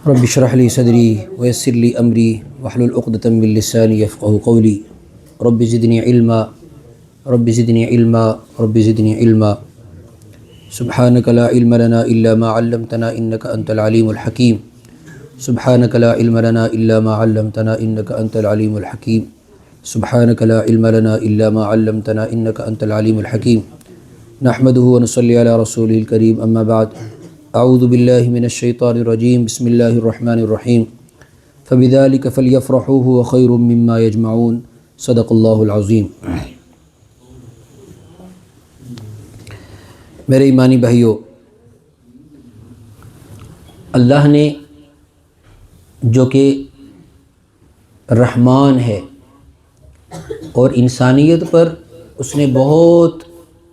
رب اشرح لي صدري ويسر لي أمري واحلل عقدة من لساني يفقهوا قولي رب زدني علما رب زدني علما رب زدني علما سبحانك لا علم لنا إلا ما علمتنا إنك أنت العليم الحكيم سبحانك لا علم لنا إلا ما علمتنا إنك أنت العليم الحكيم سبحانك لا علم لنا إلا ما علمتنا إنك أنت العليم الحكيم نحمده ونصلي على رسوله الكريم أما بعد اعوذ باللہ من الشیطان الرجیم بسم اللہ الرحمن الرحیم فبذلک فلیفرحوا هو خیر مما یجمعون صدق اللہ العظیم۔ میرے ایمانی بھائیو، اللہ نے جو کہ رحمان ہے اور انسانیت پر اس نے بہت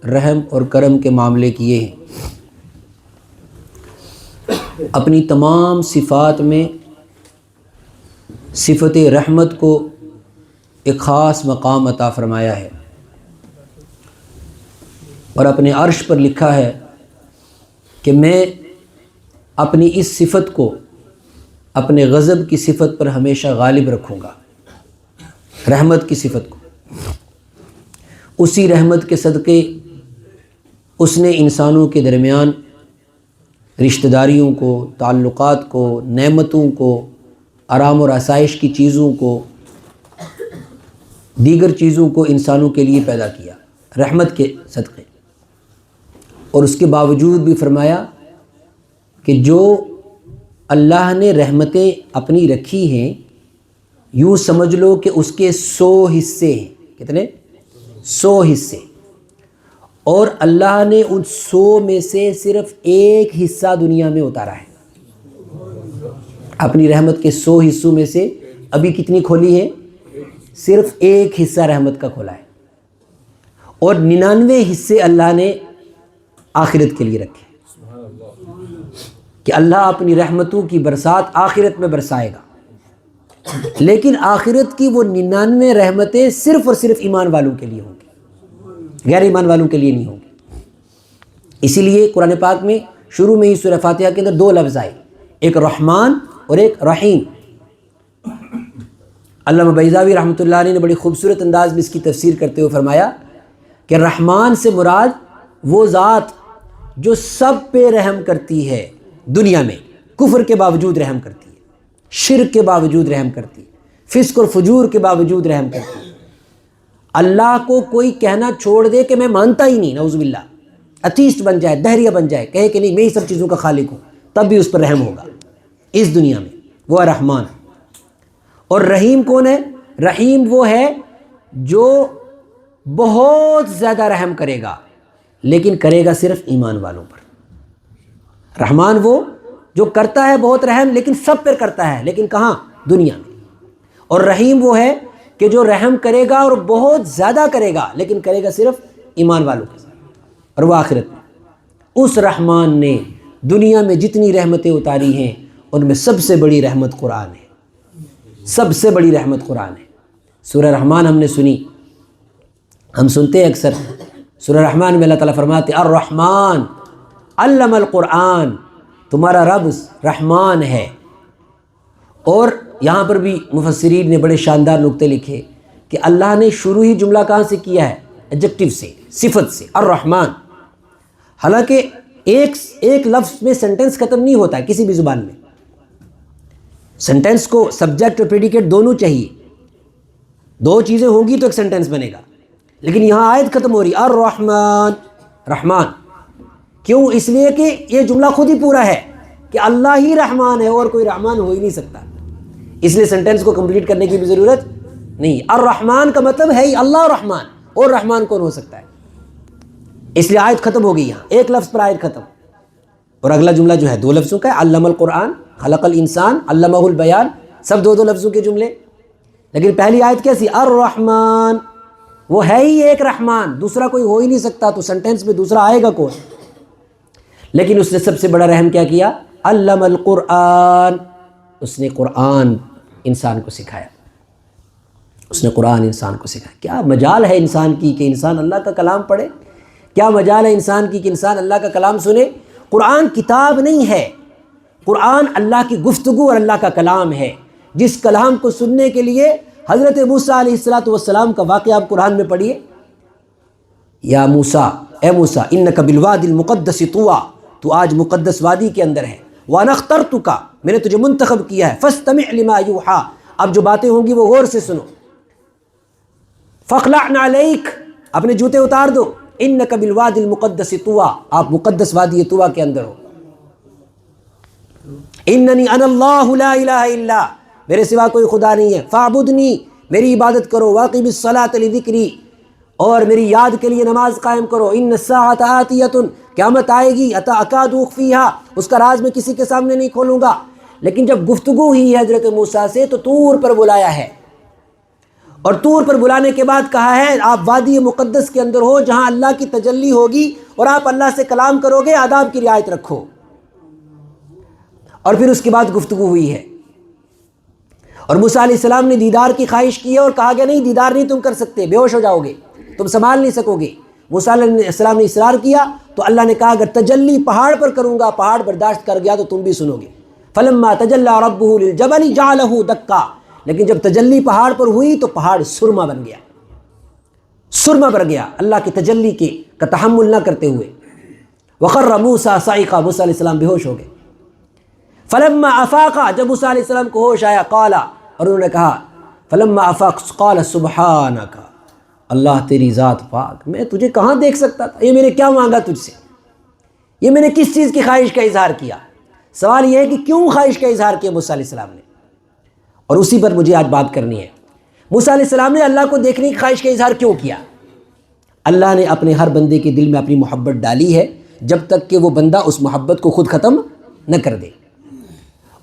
رحم اور کرم کے معاملے کیے ہیں، اپنی تمام صفات میں صفت رحمت کو ایک خاص مقام عطا فرمایا ہے اور اپنے عرش پر لکھا ہے کہ میں اپنی اس صفت کو اپنے غضب کی صفت پر ہمیشہ غالب رکھوں گا، رحمت کی صفت کو۔ اسی رحمت کے صدقے اس نے انسانوں کے درمیان رشتہ داریوں کو، تعلقات کو، نعمتوں کو، آرام اور آسائش کی چیزوں کو، دیگر چیزوں کو انسانوں کے لیے پیدا کیا رحمت کے صدقے۔ اور اس کے باوجود بھی فرمایا کہ جو اللہ نے رحمتیں اپنی رکھی ہیں، یوں سمجھ لو کہ اس کے 100 حصے ہیں۔ کتنے؟ 100 حصے، اور اللہ نے ان 100 میں سے صرف ایک حصہ دنیا میں اتارا ہے۔ اپنی رحمت کے 100 حصوں میں سے ابھی کتنی کھولی ہے؟ صرف ایک حصہ رحمت کا کھولا ہے، اور 99 حصے اللہ نے آخرت کے لیے رکھے کہ اللہ اپنی رحمتوں کی برسات آخرت میں برسائے گا، لیکن آخرت کی وہ 99 رحمتیں صرف اور صرف ایمان والوں کے لیے ہوں گی، غیر ایمان والوں کے لیے نہیں ہوں گی۔ اسی لیے قرآن پاک میں شروع میں ہی سورہ فاتحہ کے اندر 2 لفظ آئے، ایک رحمان اور ایک رحیم۔ علامہ بیضاوی رحمۃ اللہ علیہ نے بڑی خوبصورت انداز میں اس کی تفسیر کرتے ہوئے فرمایا کہ رحمان سے مراد وہ ذات جو سب پہ رحم کرتی ہے، دنیا میں کفر کے باوجود رحم کرتی ہے، شرک کے باوجود رحم کرتی ہے، فسق اور فجور کے باوجود رحم کرتی ہے۔ اللہ کو کوئی کہنا چھوڑ دے کہ میں مانتا ہی نہیں، نعوذ باللہ، اتھیسٹ بن جائے، دہریہ بن جائے، کہے کہ نہیں میں ہی سب چیزوں کا خالق ہوں، تب بھی اس پر رحم ہوگا اس دنیا میں، وہ ہے رحمان۔ اور رحیم کون ہے؟ رحیم وہ ہے جو بہت زیادہ رحم کرے گا، لیکن کرے گا صرف ایمان والوں پر۔ رحمان وہ جو کرتا ہے بہت رحم، لیکن سب پر کرتا ہے، لیکن کہاں؟ دنیا میں۔ اور رحیم وہ ہے کہ جو رحم کرے گا اور بہت زیادہ کرے گا، لیکن کرے گا صرف ایمان والوں کے ساتھ، اور وہ آخرت میں۔ اس رحمان نے دنیا میں جتنی رحمتیں اتاری ہیں ان میں سب سے بڑی رحمت قرآن ہے، سب سے بڑی رحمت قرآن ہے۔ سورہ رحمان ہم نے سنی، ہم سنتے ہیں اکثر سورہ رحمان میں اللہ تعالیٰ فرماتے الرحمن علم القرآن، تمہارا رب رحمان ہے۔ اور یہاں پر بھی مفسرین نے بڑے شاندار نقطے لکھے کہ اللہ نے شروع ہی جملہ کہاں سے کیا ہے؟ ایڈجیکٹو سے، صفت سے، الرحمن۔ حالانکہ ایک لفظ میں سنٹنس ختم نہیں ہوتا ہے کسی بھی زبان میں، سنٹنس کو سبجیکٹ اور پریڈیکیٹ دونوں چاہیے، 2 چیزیں ہوں گی تو ایک سنٹنس بنے گا، لیکن یہاں آیت ختم ہو رہی الرحمن، رحمان۔ کیوں؟ اس لیے کہ یہ جملہ خود ہی پورا ہے کہ اللہ ہی رحمان ہے اور کوئی رحمان ہو ہی نہیں سکتا، اس لیے سنٹنس کو کمپلیٹ کرنے کی بھی ضرورت نہیں۔ الرحمن کا مطلب ہے ہی اللہ رحمان، اور رحمان کون ہو سکتا ہے؟ اس لیے آیت ختم ہو گئی، یہاں ایک لفظ پر آیت ختم، اور اگلا جملہ جو ہے 2 لفظوں کا ہے، علم القرآن خلق الانسان علمہ البیان، سب 2 لفظوں کے جملے۔ لیکن پہلی آیت کیسی؟ الرحمن، وہ ہے ہی ایک رحمان، دوسرا کوئی ہو ہی نہیں سکتا، تو سنٹنس میں دوسرا آئے گا کون؟ لیکن اس نے سب سے بڑا رحم کیا کیا؟ علم القرآن، اس نے قرآن انسان کو سکھایا، اس نے قرآن انسان کو سکھایا۔ کیا مجال ہے انسان کی کہ انسان اللہ کا کلام پڑھے، کیا مجال ہے انسان کی کہ انسان اللہ کا کلام سنے۔ قرآن کتاب نہیں ہے، قرآن اللہ کی گفتگو اور اللہ کا کلام ہے، جس کلام کو سننے کے لیے حضرت موسیٰ علیہ السلام کا واقعہ آپ قرآن میں پڑھیے. یا موسیٰ، اے موسیٰ، انک بالوادی المقدس طویٰ، تو آج مقدس وادی کے اندر ہے. وانا اخترتک، میں نے تجھے منتخب کیا ہے. فاستمع لما یوحیٰ، اب جو باتیں ہوں گی وہ غور سے سنو. فاخلع نعلیک، اپنے جوتے اتار دو. انک بالوادی المقدس طویٰ، آپ مقدس وادی طویٰ کے اندر ہو. اننی انا اللہ لا الہ الا، میرے سوا کوئی خدا نہیں ہے. فاعبدنی، میری عبادت کرو. واقم الصلاۃ لذکری، اور میری یاد کے لیے نماز قائم کرو. ان الساعۃ آتیۃ، قیامت آئے گی. اکاد اخفیہا، اس کا راز میں کسی کے سامنے نہیں کھولوں گا. لیکن جب گفتگو ہوئی ہے حضرت موسیٰ سے تو طور پر بلایا ہے، اور طور پر بلانے کے بعد کہا ہے آپ وادی مقدس کے اندر ہو جہاں اللہ کی تجلی ہوگی، اور آپ اللہ سے کلام کرو گے، آداب کی رعایت رکھو. اور پھر اس کے بعد گفتگو ہوئی ہے، اور موسیٰ علیہ السلام نے دیدار کی خواہش کی ہے، اور کہا گیا نہیں، دیدار نہیں تم کر سکتے، بے ہوش ہو جاؤ گے، تم سنبھال نہیں سکو گے. موسیٰ علیہ السلام نے اصرار کیا تو اللہ نے کہا اگر تجلی پہاڑ پر کروں گا، پہاڑ برداشت کر گیا تو تم بھی سنو گے. فلما تجلی ربہ للجبل جعلہ دکا، لیکن جب تجلی پہاڑ پر ہوئی تو پہاڑ سرما بن گیا، سرما بن گیا اللہ کی تجلی کا تحمل نہ کرتے ہوئے. وخر موسیٰ صعقا، موسیٰ علیہ السلام بے ہوش ہو گئے. فلما افاق، جب موسیٰ علیہ السلام کو ہوش آیا، قال، اور انہوں نے کہا فلما افاق قال سبحانک، اللہ تیری ذات پاک، میں تجھے کہاں دیکھ سکتا تھا، یہ میں نے کیا مانگا تجھ سے، یہ میں نے کس چیز کی خواہش کا اظہار کیا. سوال یہ ہے کہ کیوں خواہش کا اظہار کیا موسیٰ علیہ السلام نے، اور اسی پر مجھے آج بات کرنی ہے. موسیٰ علیہ السلام نے اللہ کو دیکھنے کی خواہش کا اظہار کیوں کیا؟ اللہ نے اپنے ہر بندے کے دل میں اپنی محبت ڈالی ہے جب تک کہ وہ بندہ اس محبت کو خود ختم نہ کر دے.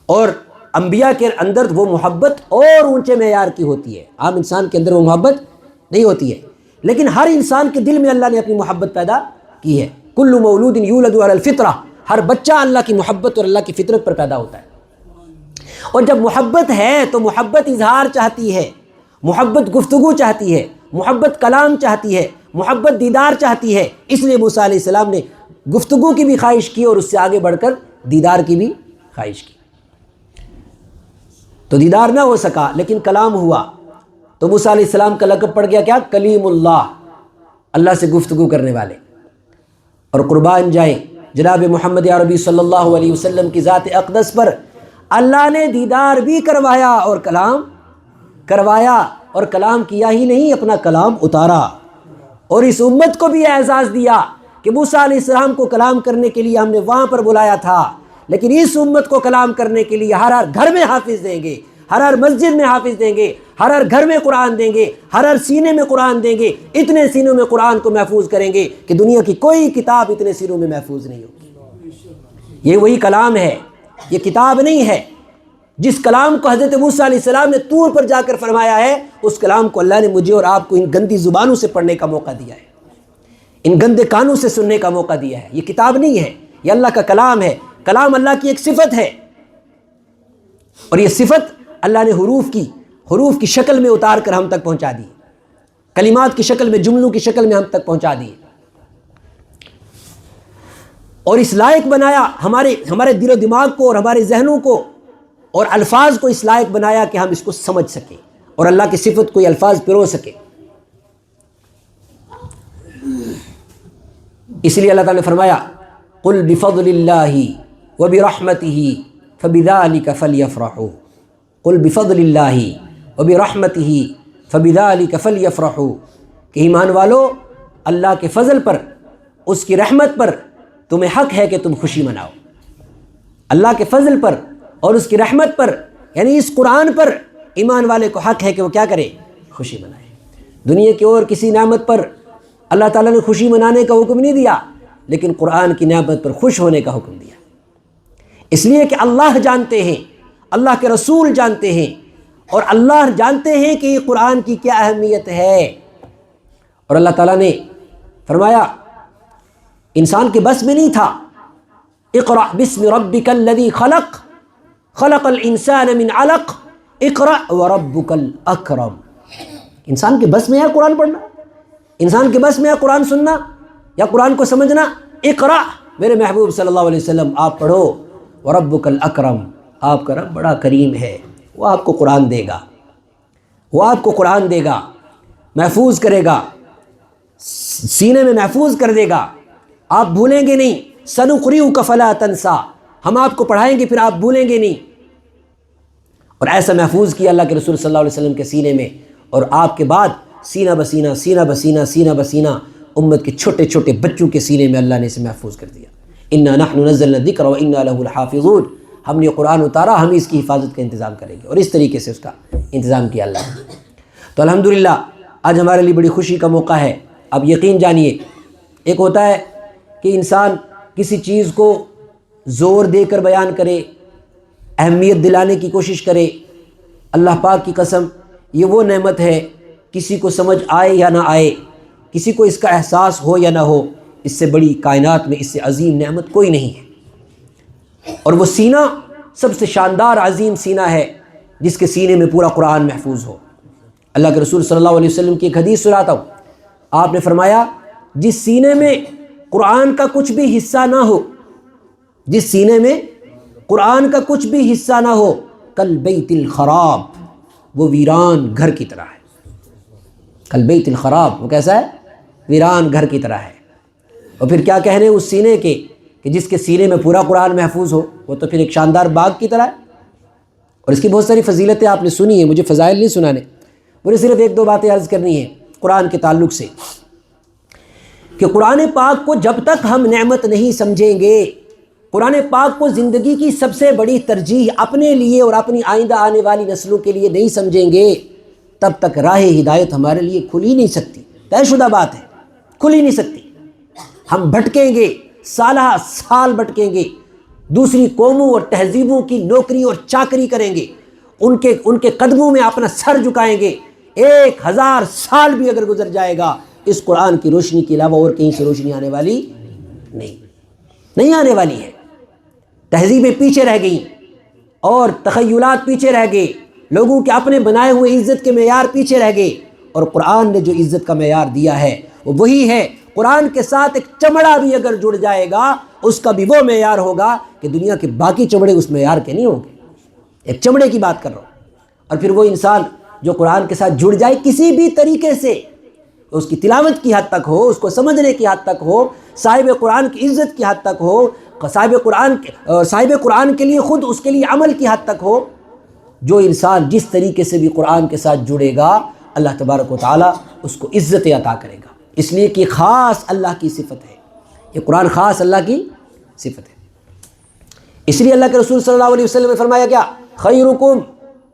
اور انبیاء کے اندر وہ محبت اور اونچے معیار کی ہوتی ہے، عام انسان کے اندر وہ محبت نہیں ہوتی ہے، لیکن ہر انسان کے دل میں اللہ نے اپنی محبت پیدا کی ہے. کل مولود یولد علی الفطرہ، ہر بچہ اللہ کی محبت اور اللہ کی فطرت پر پیدا ہوتا ہے. اور جب محبت ہے تو محبت اظہار چاہتی ہے، محبت گفتگو چاہتی ہے، محبت کلام چاہتی ہے، محبت دیدار چاہتی ہے. اس لیے موسیٰ علیہ السلام نے گفتگو کی بھی خواہش کی اور اس سے آگے بڑھ کر دیدار کی بھی خواہش کی. تو دیدار نہ ہو سکا لیکن کلام ہوا، تو موسیٰ علیہ السلام کا لقب پڑ گیا کیا؟ کلیم اللہ، اللہ سے گفتگو کرنے والے. اور قربان جائیں جناب محمد عربی صلی اللہ علیہ وسلم کی ذات اقدس پر اللہ نے دیدار بھی کروایا اور کلام کروایا، اور کلام کیا ہی نہیں، اپنا کلام اتارا. اور اس امت کو بھی اعزاز دیا کہ موسیٰ علیہ السلام کو کلام کرنے کے لیے ہم نے وہاں پر بلایا تھا، لیکن اس امت کو کلام کرنے کے لیے ہر ہر گھر میں حافظ دیں گے، ہر ہر مسجد میں حافظ دیں گے، ہر ہر گھر میں قرآن دیں گے، ہر ہر سینے میں قرآن دیں گے. اتنے سینوں میں قرآن کو محفوظ کریں گے کہ دنیا کی کوئی کتاب اتنے سینوں میں محفوظ نہیں ہوگی. یہ وہی کلام ہے، یہ کتاب نہیں ہے. جس کلام کو حضرت موسیٰ علیہ السلام نے طور پر جا کر فرمایا ہے، اس کلام کو اللہ نے مجھے اور آپ کو ان گندی زبانوں سے پڑھنے کا موقع دیا ہے، ان گندے کانوں سے سننے کا موقع دیا ہے. یہ کتاب نہیں ہے، یہ اللہ کا کلام ہے. کلام اللہ کی ایک صفت ہے، اور یہ صفت اللہ نے حروف کی شکل میں اتار کر ہم تک پہنچا دی، کلمات کی شکل میں، جملوں کی شکل میں ہم تک پہنچا دی، اور اس لائق بنایا ہمارے دل و دماغ کو اور ہمارے ذہنوں کو اور الفاظ کو اس لائق بنایا کہ ہم اس کو سمجھ سکیں اور اللہ کی صفت کو یہ الفاظ پرو سکیں. اس لیے اللہ تعالیٰ نے فرمایا قل بفضل اللہ وبرحمتہ فبذلک فلیفرحوا، قل بفضل اللہ وبرحمتہ فبذلک فلیفرحوا، کہ ایمان والو اللہ کے فضل پر، اس کی رحمت پر تمہیں حق ہے کہ تم خوشی مناؤ. اللہ کے فضل پر اور اس کی رحمت پر، یعنی اس قرآن پر ایمان والے کو حق ہے کہ وہ کیا کرے؟ خوشی منائے. دنیا کی اور کسی نعمت پر اللہ تعالیٰ نے خوشی منانے کا حکم نہیں دیا، لیکن قرآن کی نعمت پر خوش ہونے کا حکم دیا. اس لیے کہ اللہ جانتے ہیں، اللہ کے رسول جانتے ہیں، اور اللہ جانتے ہیں کہ یہ قرآن کی کیا اہمیت ہے. اور اللہ تعالیٰ نے فرمایا انسان کے بس میں نہیں تھا، اقرأ بسم ربک الذی خلق خلق الانسان من علق اقرأ وربک الاکرم. انسان کے بس میں ہے قرآن پڑھنا، انسان کے بس میں ہے قرآن سننا یا قرآن کو سمجھنا. اقرأ، میرے محبوب صلی اللہ علیہ وسلم آپ پڑھو وَرَبُّكَ الْأَكْرَمُ، آپ کا رب بڑا کریم ہے، وہ آپ کو قرآن دے گا، وہ آپ کو قرآن دے گا، محفوظ کرے گا، سینے میں محفوظ کر دے گا، آپ بھولیں گے نہیں۔ سَنُقْرِئُكَ فَلَا تَنْسَىٰ، ہم آپ کو پڑھائیں گے پھر آپ بھولیں گے نہیں۔ اور ایسا محفوظ کیا اللہ کے رسول صلی اللہ علیہ وسلم کے سینے میں، اور آپ کے بعد سینہ بسینہ سینہ بسینہ سینہ بسینہ امت کے چھوٹے چھوٹے بچوں کے سینے میں اللہ نے اسے محفوظ کر دیا۔ اِنَّا نَحْنُ نَزَّلْنَا الذِّكْرَ وَإِنَّا لَهُ لَحَافِظُونَ، ہم نے قرآن اتارا، ہم اس کی حفاظت کا انتظام کریں گے، اور اس طریقے سے اس کا انتظام کیا اللہ نے۔ تو الحمدللہ آج ہمارے لیے بڑی خوشی کا موقع ہے۔ اب یقین جانیے، ایک ہوتا ہے کہ انسان کسی چیز کو زور دے کر بیان کرے، اہمیت دلانے کی کوشش کرے۔ اللہ پاک کی قسم، یہ وہ نعمت ہے، کسی کو سمجھ آئے یا نہ آئے، کسی کو اس کا احساس ہو یا نہ ہو، اس سے بڑی کائنات میں اس سے عظیم نعمت کوئی نہیں ہے۔ اور وہ سینہ سب سے شاندار عظیم سینہ ہے جس کے سینے میں پورا قرآن محفوظ ہو۔ اللہ کے رسول صلی اللہ علیہ وسلم کی ایک حدیث سناتا ہوں، آپ نے فرمایا جس سینے میں قرآن کا کچھ بھی حصہ نہ ہو، جس سینے میں قرآن کا کچھ بھی حصہ نہ ہو، کالبیت الخراب، وہ ویران گھر کی طرح ہے۔ کالبیت الخراب، وہ کیسا ہے؟ ویران گھر کی طرح ہے۔ اور پھر کیا کہنے اس سینے کے کہ جس کے سینے میں پورا قرآن محفوظ ہو، وہ تو پھر ایک شاندار باغ کی طرح ہے۔ اور اس کی بہت ساری فضیلتیں آپ نے سنی ہیں، مجھے فضائل نہیں سنانے، مجھے صرف ایک دو باتیں عرض کرنی ہیں قرآن کے تعلق سے، کہ قرآن پاک کو جب تک ہم نعمت نہیں سمجھیں گے، قرآن پاک کو زندگی کی سب سے بڑی ترجیح اپنے لیے اور اپنی آئندہ آنے والی نسلوں کے لیے نہیں سمجھیں گے، تب تک راہ ہدایت ہمارے لیے کھل ہی نہیں سکتی۔ طے شدہ بات ہے، کھل ہی نہیں سکتی۔ ہم بھٹکیں گے، سالہ سال بھٹکیں گے، دوسری قوموں اور تہذیبوں کی نوکری اور چاکری کریں گے، ان کے قدموں میں اپنا سر جھکائیں گے۔ 1000 سال بھی اگر گزر جائے گا، اس قرآن کی روشنی کے علاوہ اور کہیں سے روشنی آنے والی نہیں آنے والی ہے۔ تہذیبیں پیچھے رہ گئیں اور تخیلات پیچھے رہ گئے، لوگوں کے اپنے بنائے ہوئے عزت کے معیار پیچھے رہ گئے، اور قرآن نے جو عزت کا معیار دیا ہے وہ وہی ہے۔ قرآن کے ساتھ ایک چمڑا بھی اگر جڑ جائے گا، اس کا بھی وہ معیار ہوگا کہ دنیا کے باقی چمڑے اس معیار کے نہیں ہوں گے۔ ایک چمڑے کی بات کر رہا ہوں۔ اور پھر وہ انسان جو قرآن کے ساتھ جڑ جائے کسی بھی طریقے سے، اس کی تلاوت کی حد تک ہو، اس کو سمجھنے کی حد تک ہو، صاحب قرآن کی عزت کی حد تک ہو، صاحب قرآن کے لیے خود اس کے لیے عمل کی حد تک ہو، جو انسان جس طریقے سے بھی قرآن کے ساتھ جڑے گا، اللہ تبارک و تعالیٰ اس کو عزت عطا کرے گا، اس لیے کہ خاص اللہ کی صفت ہے، یہ قرآن خاص اللہ کی صفت ہے۔ اس لیے اللہ کے رسول صلی اللہ علیہ وسلم نے فرمایا کیا؟ خیرکم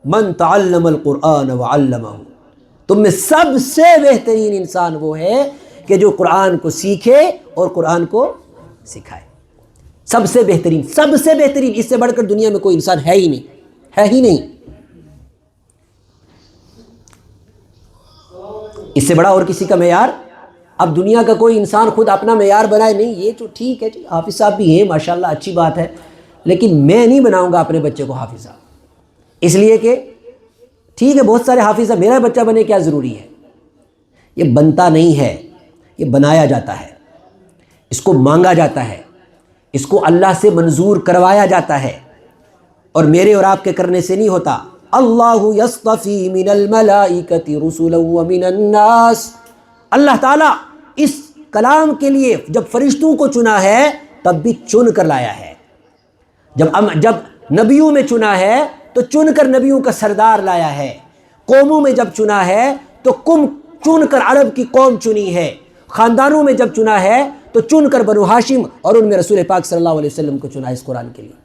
من تعلم القرآن وعلمہ، تم میں سب سے بہترین انسان وہ ہے کہ جو قرآن کو سیکھے اور قرآن کو سکھائے۔ سب سے بہترین، سب سے بہترین، اس سے بڑھ کر دنیا میں کوئی انسان ہے ہی نہیں۔ اس سے بڑا اور کسی کا معیار اب دنیا کا کوئی انسان خود اپنا معیار بنائے نہیں۔ یہ تو ٹھیک ہے جی، حافظ صاحب بھی ہیں ماشاءاللہ، اچھی بات ہے، لیکن میں نہیں بناؤں گا اپنے بچے کو حافظ صاحب، اس لیے کہ ٹھیک ہے بہت سارے حافظ، میرا بچہ بنے کیا ضروری ہے؟ یہ بنتا نہیں ہے، یہ بنایا جاتا ہے، اس کو مانگا جاتا ہے، اس کو اللہ سے منظور کروایا جاتا ہے، اور میرے اور آپ کے کرنے سے نہیں ہوتا۔ اللہ یصطفی من الملائکۃ رسلا ومن الناس، اللہ تعالیٰ اس کلام کے لیے جب فرشتوں کو چنا ہے تب بھی چن کر لایا ہے، جب نبیوں میں چنا ہے تو چن کر نبیوں کا سردار لایا ہے، قوموں میں جب چنا ہے تو چن کر عرب کی قوم چنی ہے، خاندانوں میں جب چنا ہے تو چن کر بنو ہاشم اور ان میں رسول پاک صلی اللہ علیہ وسلم کو چنا اس قرآن کے لیے۔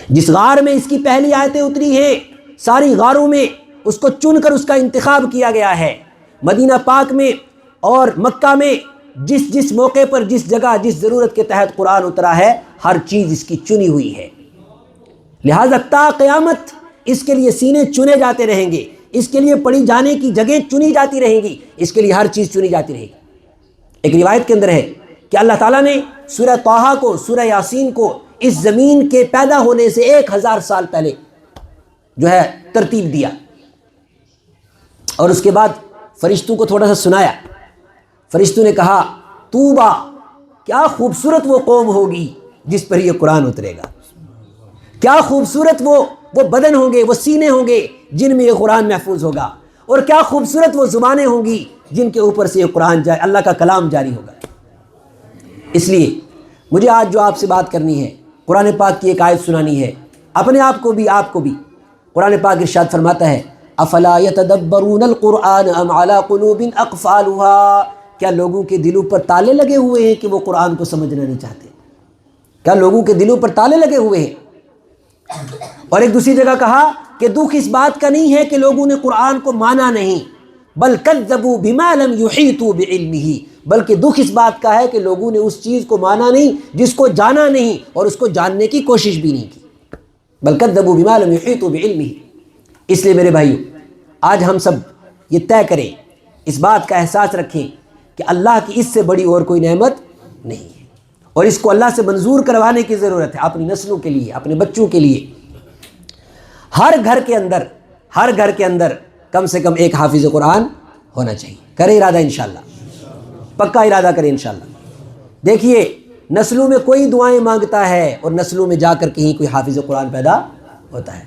جس غار میں اس کی پہلی آیتیں اتری ہیں، ساری غاروں میں اس کو چن کر اس کا انتخاب کیا گیا ہے۔ مدینہ پاک میں اور مکہ میں جس موقع پر، جس جگہ، جس ضرورت کے تحت قرآن اترا ہے، ہر چیز اس کی چنی ہوئی ہے، لہٰذا تا قیامت اس کے لیے سینے چنے جاتے رہیں گے، اس کے لیے پڑھی جانے کی جگہ چنی جاتی رہیں گی، اس کے لیے ہر چیز چنی جاتی رہے گی۔ ایک روایت کے اندر ہے کہ اللہ تعالیٰ نے سورہ طٰہٰ کو، سورہ یاسین کو اس زمین کے پیدا ہونے سے 1000 سال پہلے جو ہے ترتیب دیا، اور اس کے بعد فرشتوں کو تھوڑا سا سنایا۔ فرشتوں نے کہا طوبیٰ، کیا خوبصورت وہ قوم ہوگی جس پر یہ قرآن اترے گا. کیا خوبصورت وہ بدن ہوں گے، وہ سینے ہوں گے جن میں یہ قرآن محفوظ ہوگا، اور کیا خوبصورت وہ زبانیں ہوں گی جن کے اوپر سے یہ قرآن اللہ کا کلام جاری ہوگا. اس لیے مجھے آج جو آپ سے بات کرنی ہے، قرآن پاک کی ایک آیت سنانی ہے، اپنے آپ کو بھی. قرآن پاک ارشاد فرماتا ہے افلا یتدبرون القرآن ام علی قلوب اقفالها، کیا لوگوں کے دلوں پر تالے لگے ہوئے ہیں کہ وہ قرآن کو سمجھنا نہیں چاہتے؟ کیا لوگوں کے دلوں پر تالے لگے ہوئے ہیں؟ اور ایک دوسری جگہ کہا کہ دکھ اس بات کا نہیں ہے کہ لوگوں نے قرآن کو مانا نہیں، بل کذبوا بما لم یحیطوا بعلمہ، بلکہ دکھ اس بات کا ہے کہ لوگوں نے اس چیز کو مانا نہیں جس کو جانا نہیں اور اس کو جاننے کی کوشش بھی نہیں کی. بل کذبوا بما لم یحیطوا بعلمہ. اس لیے میرے بھائیو، آج ہم سب یہ طے کریں، اس بات کا احساس رکھیں کہ اللہ کی اس سے بڑی اور کوئی نعمت نہیں ہے، اور اس کو اللہ سے منظور کروانے کی ضرورت ہے اپنی نسلوں کے لیے، اپنے بچوں کے لیے. ہر گھر کے اندر کم سے کم ایک حافظ قرآن ہونا چاہیے. کریں ارادہ انشاءاللہ، پکا ارادہ کریں انشاءاللہ. دیکھیے، نسلوں میں کوئی دعائیں مانگتا ہے اور نسلوں میں جا کر کہیں کوئی حافظ قرآن پیدا ہوتا ہے.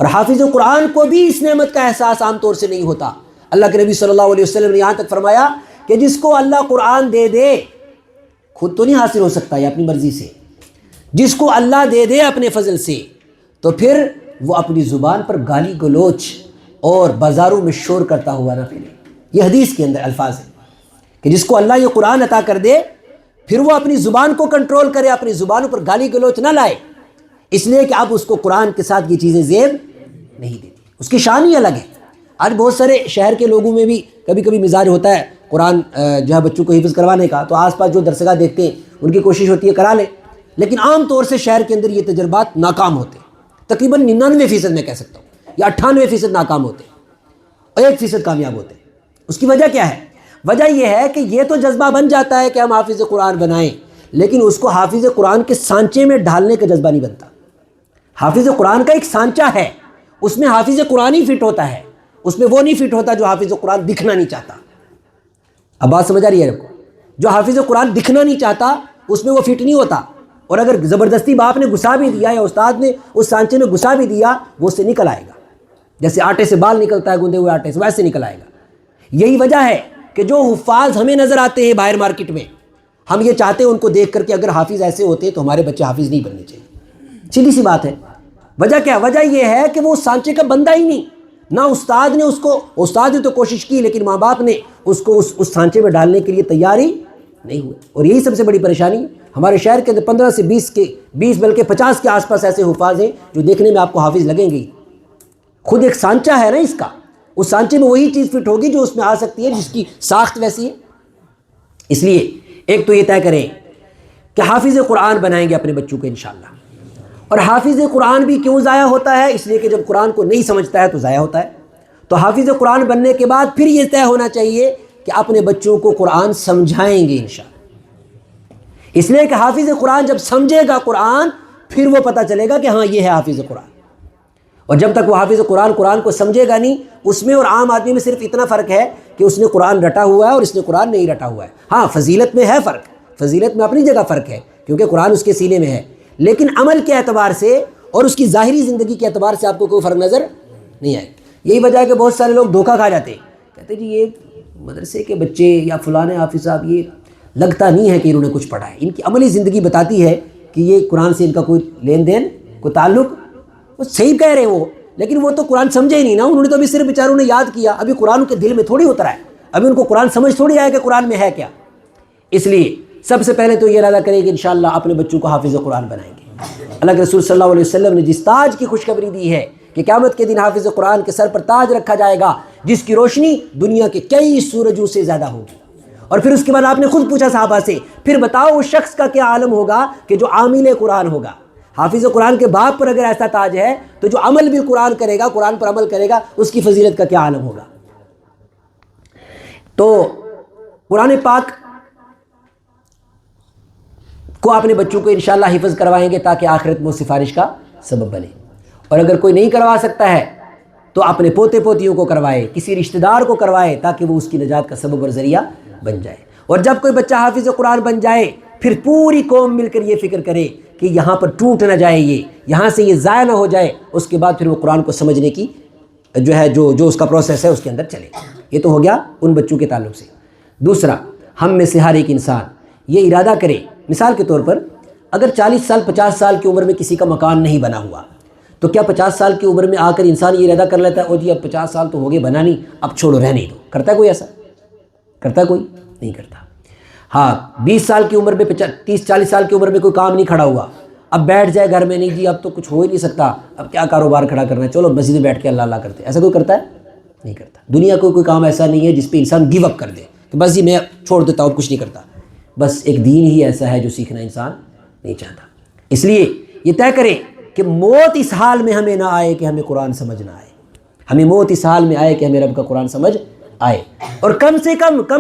اور حافظ قرآن کو بھی اس نعمت کا احساس عام طور سے نہیں ہوتا. اللہ کے نبی صلی اللہ علیہ وسلم نے یہاں تک فرمایا کہ جس کو اللہ قرآن دے دے، خود تو نہیں حاصل ہو سکتا یہ اپنی مرضی سے، جس کو اللہ دے دے اپنے فضل سے، تو پھر وہ اپنی زبان پر گالی گلوچ اور بازاروں میں شور کرتا ہوا نہ پھرے. یہ حدیث کے اندر الفاظ ہیں کہ جس کو اللہ یہ قرآن عطا کر دے، پھر وہ اپنی زبان کو کنٹرول کرے، اپنی زبانوں پر گالی گلوچ نہ لائے، اس لیے کہ اب اس کو قرآن کے ساتھ یہ چیزیں زیب نہیں دیتی. اس کی شان ہی الگ ہے. آج بہت سارے شہر کے لوگوں میں بھی کبھی کبھی مزاج ہوتا ہے قرآن جو ہے بچوں کو حفظ کروانے کا، تو آس پاس جو درسگاہ دیکھتے ہیں ان کی کوشش ہوتی ہے کرا لیں، لیکن عام طور سے شہر کے اندر یہ تجربات ناکام ہوتے ہیں. تقریباً 99% میں کہہ سکتا ہوں، یا 98% ناکام ہوتے ہیں اور 1% کامیاب ہوتے ہیں. اس کی وجہ کیا ہے؟ وجہ یہ ہے کہ یہ تو جذبہ بن جاتا ہے کہ ہم حافظ قرآن بنائیں، لیکن اس کو حافظ قرآن کے سانچے میں ڈھالنے کا جذبہ نہیں بنتا. حافظ قرآن کا ایک سانچہ ہے، اس میں حافظ قرآن ہی فٹ ہوتا ہے، اس میں وہ نہیں فٹ ہوتا جو حافظ قرآن دکھنا نہیں چاہتا. اب بات سمجھ آ رہی ہے آپ کو؟ جو حافظ قرآن دکھنا نہیں چاہتا اس میں وہ فٹ نہیں ہوتا، اور اگر زبردستی باپ نے گھسا بھی دیا یا استاد نے اس سانچے میں گھسا بھی دیا، وہ اس سے نکل آئے گا. جیسے آٹے سے بال نکلتا ہے گوندے ہوئے آٹے سے، ویسے نکل آئے گا. یہی وجہ ہے کہ جو حفاظ ہمیں نظر آتے ہیں باہر مارکیٹ میں، ہم یہ چاہتے ہیں ان کو دیکھ کر کہ اگر حافظ ایسے ہوتے تو ہمارے بچے حافظ نہیں بننے چاہیے. سیدھی سی بات ہے. وجہ کیا؟ وجہ یہ ہے کہ وہ اس سانچے کا بندہ ہی نہیں. نہ استاد نے استاد نے تو کوشش کی، لیکن ماں باپ نے اس کو اس سانچے میں ڈالنے کے لیے تیار ہی نہیں ہوئے. اور یہی سب سے بڑی پریشانی ہے. ہمارے شہر کے اندر 15 سے 20 بلکہ 50 کے آس پاس ایسے حفاظ ہیں جو دیکھنے میں آپ کو حافظ لگیں گے. خود ایک سانچہ ہے نا اس کا، اس سانچے میں وہی چیز فٹ ہوگی جو اس میں آ سکتی ہے، جس کی ساخت ویسی ہے. اس لیے ایک تو یہ طے کریں کہ حافظ قرآن بنائیں گے اپنے بچوں کو انشاءاللہ. اور حافظ قرآن بھی کیوں ضائع ہوتا ہے؟ اس لیے کہ جب قرآن کو نہیں سمجھتا ہے تو ضائع ہوتا ہے. تو حافظ قرآن بننے کے بعد پھر یہ طے ہونا چاہیے کہ اپنے بچوں کو قرآن سمجھائیں گے انشاءاللہ. اس لیے کہ حافظ قرآن جب سمجھے گا قرآن، پھر وہ پتہ چلے گا کہ ہاں یہ ہے حافظ قرآن. اور جب تک وہ حافظ قرآن کو سمجھے گا نہیں، اس میں اور عام آدمی میں صرف اتنا فرق ہے کہ اس نے قرآن رٹا ہوا ہے اور اس نے قرآن نہیں رٹا ہوا ہے. ہاں فضیلت میں ہے فرق، فضیلت میں اپنی جگہ فرق ہے کیونکہ قرآن اس کے سینے میں ہے، لیکن عمل کے اعتبار سے اور اس کی ظاہری زندگی کے اعتبار سے آپ کو کوئی فرق نظر نہیں آئے. یہی وجہ ہے کہ بہت سارے لوگ دھوکہ کھا جاتے ہیں، کہتے ہیں جی یہ مدرسے کے بچے یا فلاں حافظ صاحب یہ لگتا نہیں ہے کہ انہوں نے کچھ پڑھا ہے. ان کی عملی زندگی بتاتی ہے کہ یہ قرآن سے ان کا کوئی لین دین، کوئی تعلق. وہ صحیح کہہ رہے ہیں وہ، لیکن وہ تو قرآن سمجھے ہی نہیں نا. انہوں نے تو ابھی صرف بیچاروں نے یاد کیا، ابھی قرآن کے دل میں تھوڑی اترا ہے، ابھی ان کو قرآن سمجھ تھوڑی آیا کہ قرآن میں ہے کیا. اس لیے سب سے پہلے تو یہ ارادہ کریں کہ انشاءاللہ اپنے بچوں کو حافظ قرآن بنائیں گے. اللہ کے رسول صلی اللہ علیہ وسلم نے جس تاج کی خوشخبری دی ہے کہ قیامت کے دن حافظ قرآن کے سر پر تاج رکھا جائے گا جس کی روشنی دنیا کے کئی سورجوں سے زیادہ ہوگی. اور پھر اس کے بعد آپ نے خود پوچھا صحابہ سے، پھر بتاؤ اس شخص کا کیا عالم ہوگا کہ جو عامل قرآن ہوگا. حافظ قرآن کے باپ پر اگر ایسا تاج ہے تو جو عمل بھی قرآن کرے گا، قرآن پر عمل کرے گا، اس کی فضیلت کا کیا عالم ہوگا. تو قرآن پاک کو اپنے بچوں کو انشاءاللہ حفظ کروائیں گے تاکہ آخرت میں سفارش کا سبب بنے. اور اگر کوئی نہیں کروا سکتا ہے تو اپنے پوتے پوتیوں کو کروائے، کسی رشتہ دار کو کروائے تاکہ وہ اس کی نجات کا سبب اور ذریعہ بن جائے. اور جب کوئی بچہ حافظ قرآن بن جائے، پھر پوری قوم مل کر یہ فکر کرے کہ یہاں پر ٹوٹ نہ جائے، یہ یہاں سے یہ ضائع نہ ہو جائے، اس کے بعد پھر وہ قرآن کو سمجھنے کی جو اس کا پروسیس ہے اس کے اندر چلے۔ یہ تو ہو گیا ان بچوں کے تعلق سے۔ دوسرا، ہم میں سے ہر ایک انسان یہ ارادہ کرے، مثال کے طور پر اگر 40 سال 50 سال کی عمر میں کسی کا مکان نہیں بنا ہوا، تو کیا 50 سال کی عمر میں آ کر انسان یہ ارادہ کر لیتا ہے او جی اب 50 سال تو ہو گئے بنا نہیں، اب چھوڑو رہنے دو؟ کرتا ہے کوئی ایسا؟ کرتا ہے کوئی؟ نہیں کرتا۔ ہاں 20 سال کی عمر میں 30 40 سال کی عمر میں کوئی کام نہیں کھڑا ہوا، اب بیٹھ جائے گھر میں، نہیں جی اب تو کچھ ہو ہی نہیں سکتا، اب کیا کاروبار کھڑا کرنا ہے، چلو مسجد میں بیٹھ کے اللہ اللہ کرتے، ایسا کوئی کرتا ہے؟ نہیں کرتا۔ دنیا کو کوئی کام ایسا نہیں ہے جس پہ انسان گیو اپ کر دے کہ بس جی میں چھوڑ دیتا ہوں، کچھ نہیں کرتا۔ بس ایک دین ہی ایسا ہے جو سیکھنا انسان نہیں چاہتا۔ اس لیے یہ طے کریں کہ موت اس حال میں ہمیں نہ آئے کہ ہمیں قرآن سمجھ نہ آئے، ہمیں موت اس حال میں آئے کہ ہمیں رب کا قرآن سمجھ آئے، اور کم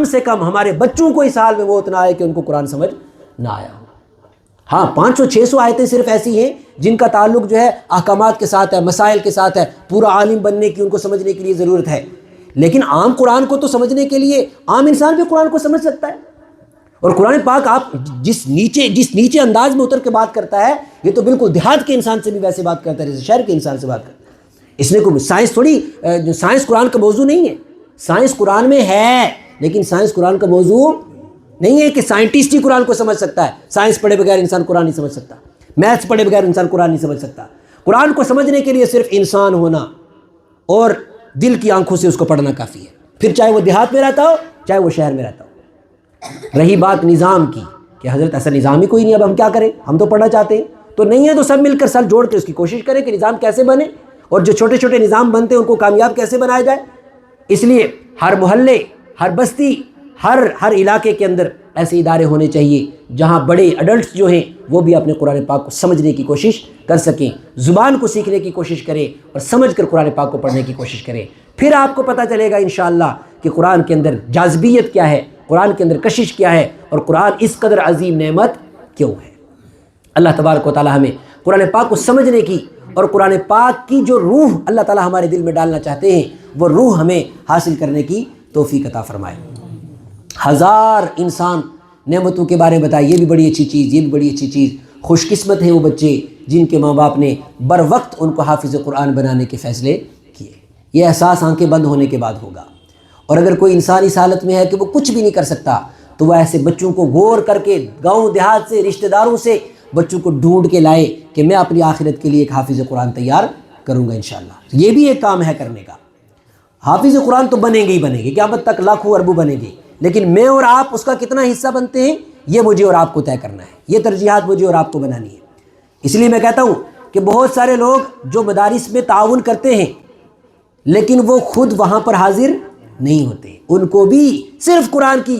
سے کم ہمارے بچوں کو اس حال میں موت نہ آئے کہ ان کو قرآن سمجھ نہ آیا ہو۔ ہاں 500 600 آیتیں صرف ایسی ہیں جن کا تعلق جو ہے احکامات کے ساتھ ہے، مسائل کے ساتھ ہے، پورا عالم بننے کی ان کو سمجھنے کے لیے ضرورت ہے، لیکن عام قرآن کو تو سمجھنے کے لیے عام انسان بھی قرآن کو سمجھ سکتا ہے۔ اور قرآن پاک آپ جس نیچے انداز میں اتر کے بات کرتا ہے، یہ تو بالکل دیہات کے انسان سے بھی ویسے بات کرتا ہے جیسے شہر کے انسان سے بات کرتا ہے۔ اس میں کوئی سائنس قرآن کا موضوع نہیں ہے، سائنس قرآن میں ہے، لیکن سائنس قرآن کا موضوع نہیں ہے کہ سائنٹسٹ ہی قرآن کو سمجھ سکتا ہے۔ سائنس پڑھے بغیر انسان قرآن نہیں سمجھ سکتا، میتھس پڑھے بغیر انسان قرآن نہیں سمجھ سکتا۔ قرآن کو سمجھنے کے لیے صرف انسان ہونا اور دل کی آنکھوں سے اس کو پڑھنا کافی ہے، پھر چاہے وہ دیہات میں رہتا ہو چاہے وہ شہر میں رہتا ہو۔ رہی بات نظام کی کہ حضرت ایسا نظام ہی کوئی نہیں، اب ہم کیا کریں، ہم تو پڑھنا چاہتے ہیں، تو نہیں ہے تو سب مل کر سر جوڑ کے اس کی کوشش کریں کہ نظام کیسے بنے، اور جو چھوٹے چھوٹے نظام بنتے ہیں ان کو کامیاب کیسے بنایا جائے۔ اس لیے ہر محلے، ہر بستی، ہر علاقے کے اندر ایسے ادارے ہونے چاہیے جہاں بڑے ایڈلٹس جو ہیں وہ بھی اپنے قرآن پاک کو سمجھنے کی کوشش کر سکیں، زبان کو سیکھنے کی کوشش کریں اور سمجھ کر قرآن پاک کو پڑھنے کی کوشش کریں۔ پھر آپ کو پتہ چلے گا انشاءاللہ کہ قرآن کے اندر جاذبیت کیا ہے، قرآن کے اندر کشش کیا ہے، اور قرآن اس قدر عظیم نعمت کیوں ہے۔ اللہ تبارک و تعالی ہمیں قرآن پاک کو سمجھنے کی اور قرآن پاک کی جو روح اللہ تعالی ہمارے دل میں ڈالنا چاہتے ہیں وہ روح ہمیں حاصل کرنے کی توفیق عطا فرمائے۔ ہزار انسان نعمتوں کے بارے میں بتائے، یہ بھی بڑی اچھی چیز، یہ بھی بڑی اچھی چیز۔ خوش قسمت ہیں وہ بچے جن کے ماں باپ نے بر وقت ان کو حافظ قرآن بنانے کے فیصلے کیے۔ یہ احساس آنکھیں بند ہونے کے بعد ہوگا، اور اگر کوئی انسان اس حالت میں ہے کہ وہ کچھ بھی نہیں کر سکتا تو وہ ایسے بچوں کو غور کر کے گاؤں دیہات سے، رشتہ داروں سے بچوں کو ڈھونڈ کے لائے کہ میں اپنی آخرت کے لیے ایک حافظ قرآن تیار کروں گا انشاءاللہ۔ یہ بھی ایک کام ہے کرنے کا۔ حافظ قرآن تو بنیں گے ہی بنیں گے، قیامت تک لاکھوں اربوں بنیں گے، لیکن میں اور آپ اس کا کتنا حصہ بنتے ہیں یہ مجھے اور آپ کو طے کرنا ہے، یہ ترجیحات مجھے اور آپ کو بنانی ہے۔ اس لیے میں کہتا ہوں کہ بہت سارے لوگ جو مدارس میں تعاون کرتے ہیں لیکن وہ خود وہاں پر حاضر نہیں ہوتے، ان کو بھی صرف قرآن کی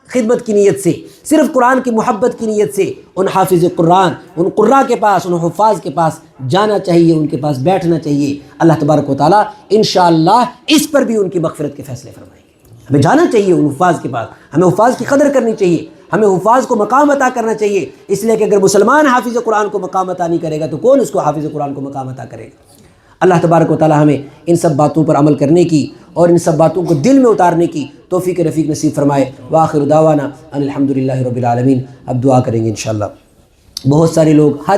خدمت کی نیت سے، صرف قرآن کی محبت کی نیت سے ان حافظ قرآن، ان قراء کے پاس، ان حفاظ کے پاس جانا چاہیے، ان کے پاس بیٹھنا چاہیے۔ اللہ تبارک و تعالیٰ انشاءاللہ اس پر بھی ان کی مغفرت کے فیصلے فرمائیں گے۔ ہمیں جانا چاہیے ان حفاظ کے پاس، ہمیں حفاظ کی قدر کرنی چاہیے، ہمیں حفاظ کو مقام عطا کرنا چاہیے، اس لیے کہ اگر مسلمان حافظ قرآن کو مقام عطا نہیں کرے گا تو کون اس کو حافظ قرآن کو مقام عطا کرے گا۔ اللہ تبارک و تعالی ہمیں ان سب باتوں پر عمل کرنے کی اور ان سب باتوں کو دل میں اتارنے کی توفیق رفیق نصیب فرمائے۔ وآخر دعوانا ان الحمدللہ رب العالمین۔ اب دعا کریں گے انشاءاللہ۔ بہت سارے لوگ ہر